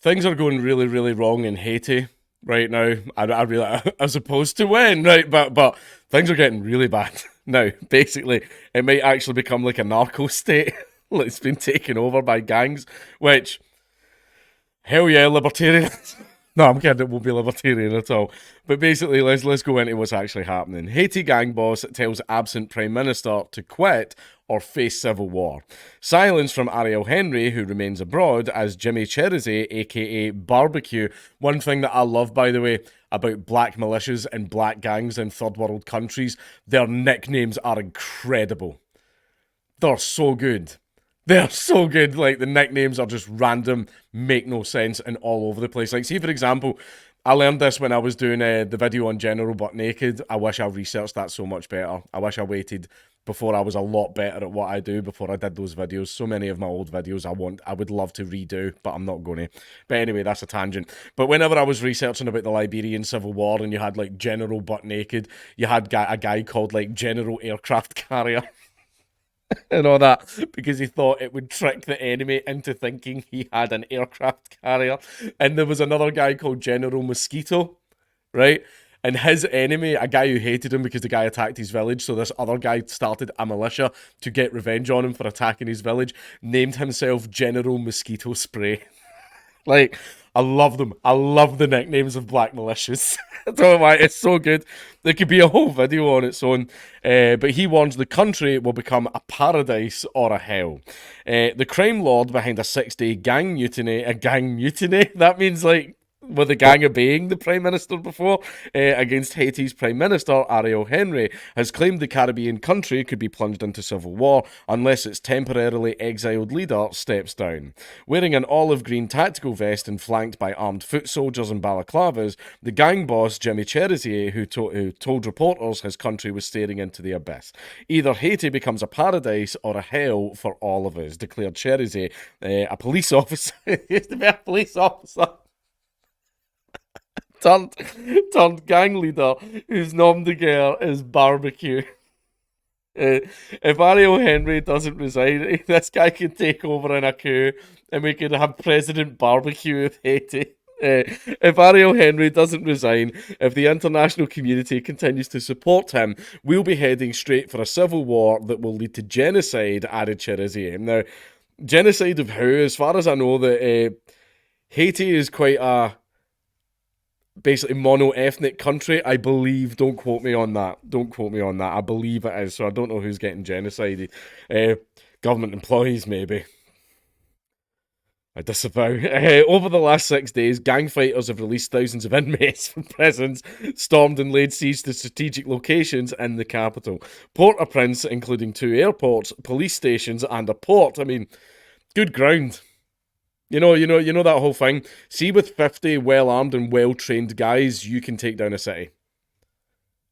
things are going really, really wrong in Haiti right now. I really, as opposed to when, right? But things are getting really bad now. Basically, it might actually become like a narco state. It's been taken over by gangs, which hell yeah, libertarian. No, I'm kidding. It won't be libertarian at all. But basically, let's go into what's actually happening. Haiti gang boss tells absent prime minister to quit or face civil war. Silence from Ariel Henry, who remains abroad, as Jimmy Cherizé, aka Barbecue. One thing that I love, by the way, about black militias and black gangs in third world countries, their nicknames are incredible. They're so good. They're so good. Like, the nicknames are just random, make no sense, and all over the place. Like, see, for example, I learned this when I was doing the video on General Butt Naked. I wish I researched that so much better. I wish I waited before I was a lot better at what I do before I did those videos. So many of my old videos I would love to redo, but I'm not going to. But anyway, that's a tangent. But whenever I was researching about the Liberian Civil War and you had like General Butt Naked, you had a guy called like General Aircraft Carrier. And all that because he thought it would trick the enemy into thinking he had an aircraft carrier. And there was another guy called General Mosquito, right? And his enemy, a guy who hated him because the guy attacked his village, so this other guy started a militia to get revenge on him for attacking his village, named himself General Mosquito Spray. Like, I love them. I love the nicknames of black militias. I don't know why. It's so good. There could be a whole video on its own. But he warns the country will become a paradise or a hell. The crime lord behind a 6-day gang mutiny, that means like with the gang obeying the Prime Minister before, against Haiti's Prime Minister, Ariel Henry, has claimed the Caribbean country could be plunged into civil war unless its temporarily exiled leader steps down. Wearing an olive green tactical vest and flanked by armed foot soldiers and balaclavas, the gang boss, Jimmy Cherizé, who told reporters his country was staring into the abyss. Either Haiti becomes a paradise or a hell for all of us, declared Cherizé, a police officer. He used to be a police officer. turned, turned gang leader whose nom de guerre is Barbecue. If Ariel Henry doesn't resign, this guy could take over in a coup and we could have President Barbecue of Haiti. If Ariel Henry doesn't resign, if the international community continues to support him, we'll be heading straight for a civil war that will lead to genocide, added Cherizé. Now, genocide of who? As far as I know, that Haiti is quite a basically mono-ethnic country, I believe. Don't quote me on that. Don't quote me on that. I believe it is, so I don't know who's getting genocided. Government employees, maybe. I disavow. Over the last 6 days, gang fighters have released thousands of inmates from prisons, stormed and laid siege to strategic locations in the capital. Port-au-Prince, including 2 airports, police stations, and a port. I mean, good ground. You know that whole thing. See, with 50 well-armed and well-trained guys, you can take down a city.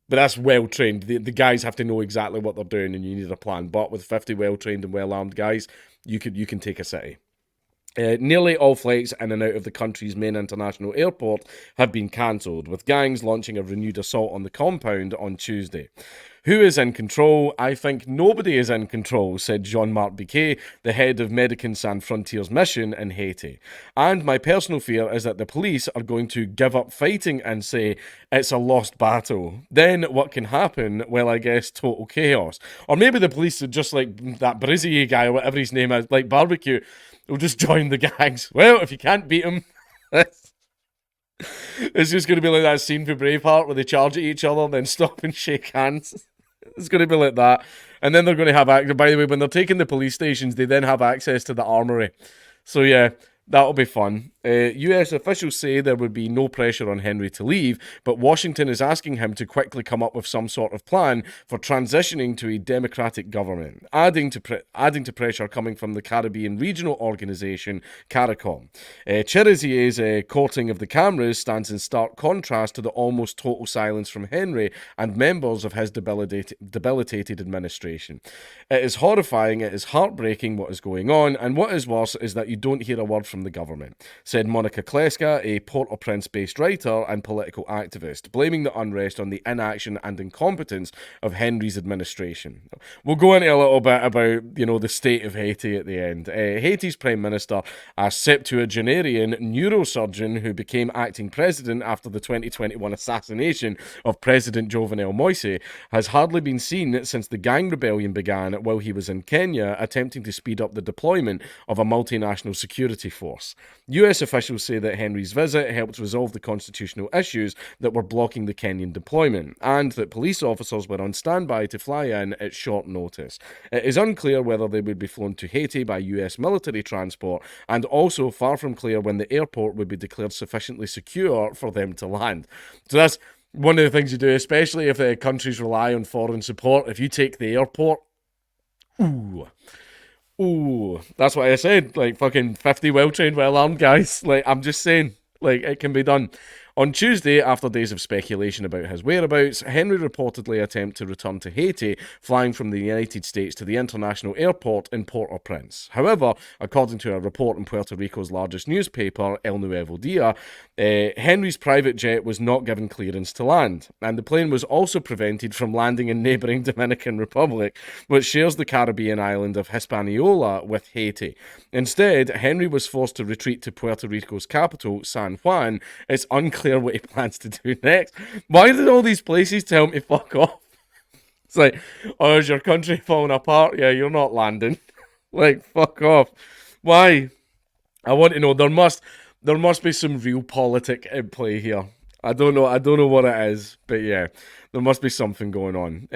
But that's well-trained. The guys have to know exactly what they're doing, and you need a plan. But with 50 well-trained and well-armed guys, you can take a city. Nearly all flights in and out of the country's main international airport have been cancelled, with gangs launching a renewed assault on the compound on Tuesday. Who is in control? I think nobody is in control, said Jean-Marc Biquet, the head of Médecins Sans Frontières mission in Haiti. And my personal fear is that the police are going to give up fighting and say, it's a lost battle. Then what can happen? Well, I guess total chaos. Or maybe the police are just like that Brizzy guy, or whatever his name is, like Barbecue, will just join the gangs. Well, if you can't beat them... It's just going to be like that scene for Braveheart where they charge at each other, then stop and shake hands. It's going to be like that. And then they're going to have access. By the way, when they're taking the police stations, they then have access to the armory. So yeah, that'll be fun. US officials say there would be no pressure on Henry to leave, but Washington is asking him to quickly come up with some sort of plan for transitioning to a democratic government, adding to pressure coming from the Caribbean regional organization CARICOM. Cherizier's courting of the cameras stands in stark contrast to the almost total silence from Henry and members of his debilitated administration. It is horrifying, it is heartbreaking what is going on, and what is worse is that you don't hear a word from from the government, said Monica Kleska, a Port-au-Prince-based writer and political activist, blaming the unrest on the inaction and incompetence of Henry's administration. We'll go into a little bit about, the state of Haiti at the end. Haiti's Prime Minister, a septuagenarian neurosurgeon who became acting president after the 2021 assassination of President Jovenel Moise, has hardly been seen since the gang rebellion began while he was in Kenya, attempting to speed up the deployment of a multinational security force. US officials say that Henry's visit helped resolve the constitutional issues that were blocking the Kenyan deployment, and that police officers were on standby to fly in at short notice. It is unclear whether they would be flown to Haiti by US military transport, and also far from clear when the airport would be declared sufficiently secure for them to land. So that's one of the things you do, especially if countries rely on foreign support. If you take the airport, ooh, that's what I said. Like, fucking 50 well-trained, well-armed guys. Like, I'm just saying, like, it can be done. On Tuesday, after days of speculation about his whereabouts, Henry reportedly attempted to return to Haiti, flying from the United States to the international airport in Port-au-Prince. However, according to a report in Puerto Rico's largest newspaper, El Nuevo Dia, Henry's private jet was not given clearance to land, and the plane was also prevented from landing in neighbouring Dominican Republic, which shares the Caribbean island of Hispaniola with Haiti. Instead, Henry was forced to retreat to Puerto Rico's capital, San Juan. It's unclear what he plans to do next. Why did all these places tell him to fuck off? It's like, oh, is your country falling apart? Yeah, you're not landing. Like, fuck off. Why? I want to know. There must be some real politic in play here. I don't know what it is, but yeah, there must be something going on.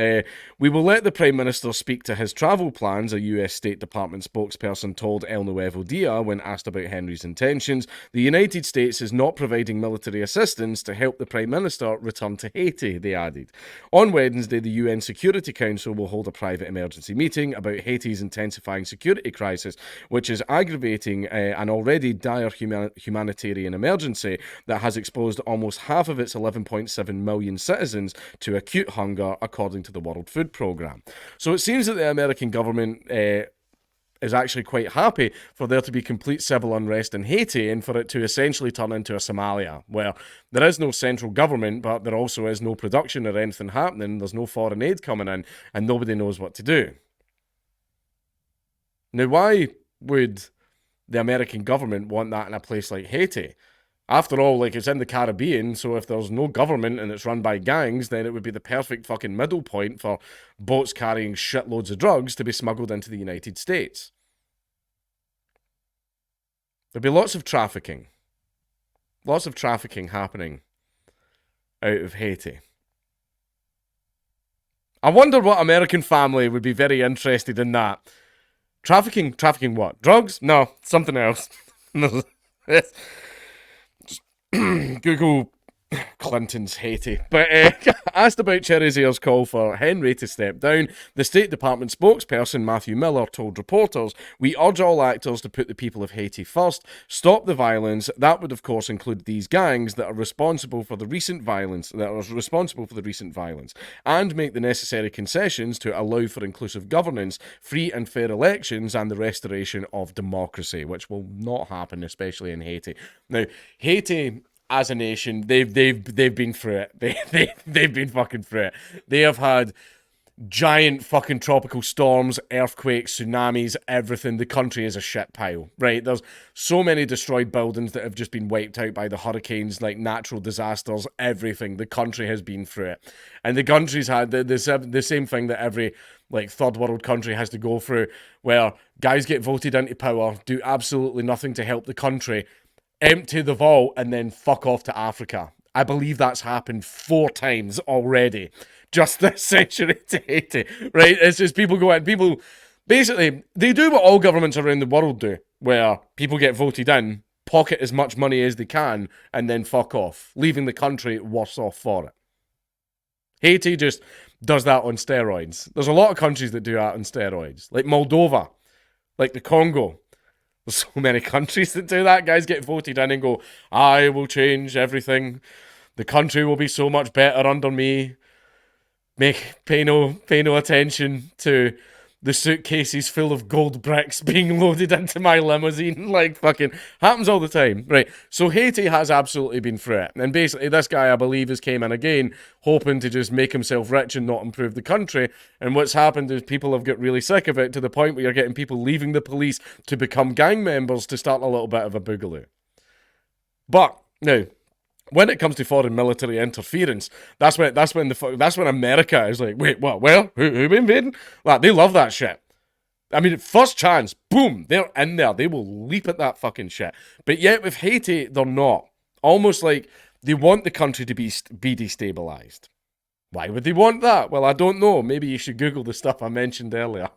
We will let the Prime Minister speak to his travel plans, a US State Department spokesperson told El Nuevo Dia when asked about Henry's intentions. The United States is not providing military assistance to help the Prime Minister return to Haiti, they added. On Wednesday, the UN Security Council will hold a private emergency meeting about Haiti's intensifying security crisis, which is aggravating an already dire humanitarian emergency that has exposed almost half of its 11.7 million citizens to acute hunger, according to the World Food Programme. So it seems that the American government is actually quite happy for there to be complete civil unrest in Haiti and for it to essentially turn into a Somalia, where there is no central government, but there also is no production or anything happening, there's no foreign aid coming in, and nobody knows what to do. Now, why would the American government want that in a place like Haiti? After all, like, it's in the Caribbean, so if there's no government and it's run by gangs, then it would be the perfect fucking middle point for boats carrying shitloads of drugs to be smuggled into the United States. There'd be lots of trafficking. Lots of trafficking happening out of Haiti. I wonder what American family would be very interested in that. Trafficking what? Drugs? No, something else. Google Clinton's Haiti. But asked about Cheriziers' call for Henry to step down, the State Department spokesperson Matthew Miller told reporters, "We urge all actors to put the people of Haiti first, stop the violence. That would, of course, include these gangs that are responsible for the recent violence, and make the necessary concessions to allow for inclusive governance, free and fair elections, and the restoration of democracy," which will not happen, especially in Haiti. Now, Haiti, as a nation, they've been through it. They've been fucking through it. They have had giant fucking tropical storms, earthquakes, tsunamis, everything. The country is a shit pile, right? There's so many destroyed buildings that have just been wiped out by the hurricanes, like natural disasters, everything. The country has been through it. And the country's had the same thing that every like third world country has to go through, where guys get voted into power, do absolutely nothing to help the country, empty the vault, and then fuck off to Africa. I believe that's happened 4 times already, just this century to Haiti, right? It's just people basically, they do what all governments around the world do, where people get voted in, pocket as much money as they can, and then fuck off, leaving the country worse off for it. Haiti just does that on steroids. There's a lot of countries that do that on steroids, like Moldova, like the Congo. There's so many countries that do that. Guys get voted in and go, "I will change everything. The country will be so much better under me. Pay no attention to the suitcases full of gold bricks being loaded into my limousine. Like, fucking happens all the time. Right. So Haiti has absolutely been through it. And basically, this guy, I believe, has came in again, hoping to just make himself rich and not improve the country. And what's happened is people have got really sick of it to the point where you're getting people leaving the police to become gang members to start a little bit of a boogaloo. But, now, when it comes to foreign military interference, that's when America is like, wait, what? Well, who invading? Like, they love that shit. I mean, first chance, boom, they're in there. They will leap at that fucking shit. But yet with Haiti, they're not. Almost like they want the country to be destabilized. Why would they want that? Well, I don't know. Maybe you should Google the stuff I mentioned earlier.